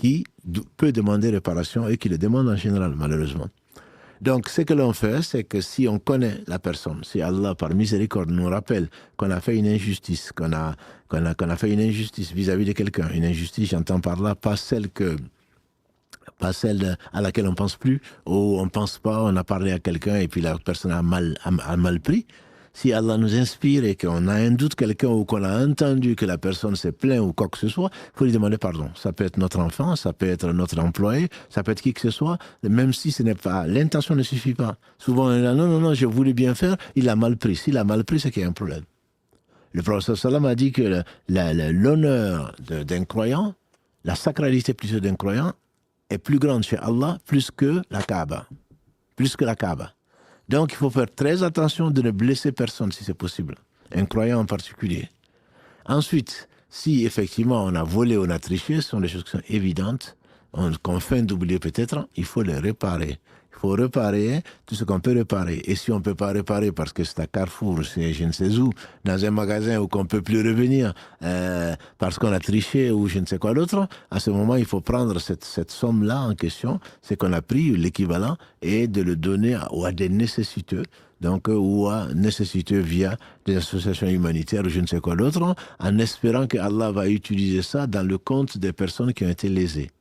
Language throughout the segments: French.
qui peut demander réparation et qui le demande en général, malheureusement. Donc, ce que l'on fait, c'est que si on connaît la personne, si Allah, par miséricorde, nous rappelle qu'on a fait une injustice, qu'on a fait une injustice vis-à-vis de quelqu'un, une injustice, j'entends par là, pas celle à laquelle on pense plus, ou on pense pas, on a parlé à quelqu'un et puis la personne a mal pris. Si Allah nous inspire et qu'on a un doute quelqu'un ou qu'on a entendu que la personne s'est plaint ou quoi que ce soit, il faut lui demander pardon. Ça peut être notre enfant, ça peut être notre employé, ça peut être qui que ce soit, même si ce n'est pas, l'intention ne suffit pas. Souvent, on est là, non, je voulais bien faire, il a mal pris. S'il a mal pris, c'est qu'il y a un problème. Le prophète sallam a dit que l'honneur d'un croyant, la sacralité plutôt d'un croyant, est plus grande chez Allah plus que la Kaaba. Plus que la Kaaba. Donc, il faut faire très attention de ne blesser personne si c'est possible. Un croyant en particulier. Ensuite, si effectivement on a volé, on a triché, ce sont des choses qui sont évidentes, qu'on feint d'oublier peut-être, il faut les réparer. Il faut réparer tout ce qu'on peut réparer. Et si on ne peut pas réparer parce que c'est à Carrefour, c'est je ne sais où, dans un magasin où on ne peut plus revenir parce qu'on a triché ou je ne sais quoi d'autre, à ce moment, il faut prendre cette somme-là en question, c'est qu'on a pris l'équivalent, et de le donner à des nécessiteux, donc, ou à nécessiteux via des associations humanitaires ou je ne sais quoi d'autre, en espérant que Allah va utiliser ça dans le compte des personnes qui ont été lésées.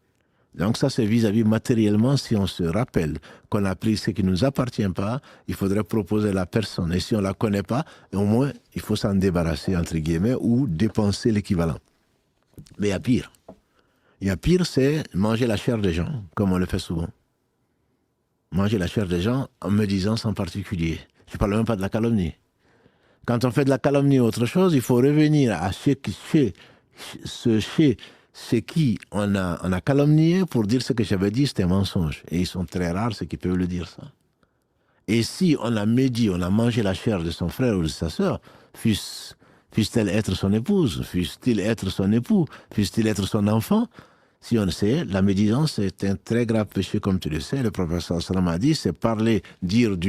Donc ça, c'est vis-à-vis matériellement, si on se rappelle qu'on a pris ce qui ne nous appartient pas, il faudrait proposer à la personne. Et si on ne la connaît pas, au moins, il faut s'en débarrasser, entre guillemets, ou dépenser l'équivalent. Mais il y a pire. Il y a pire, c'est manger la chair des gens, comme on le fait souvent. Manger la chair des gens en médisance en particulier. Je ne parle même pas de la calomnie. Quand on fait de la calomnie ou autre chose, il faut revenir à chez qui on a calomnié pour dire ce que j'avais dit, c'était un mensonge. Et ils sont très rares ceux qui peuvent le dire, ça. Et si on a médit, on a mangé la chair de son frère ou de sa sœur, fût-elle être son épouse, fût-il être son époux, fût-il être son enfant, si on le sait, la médisance est un très grave péché, comme tu le sais. Le prophète sallallahu alayhi wa sallam a dit, c'est parler, dire du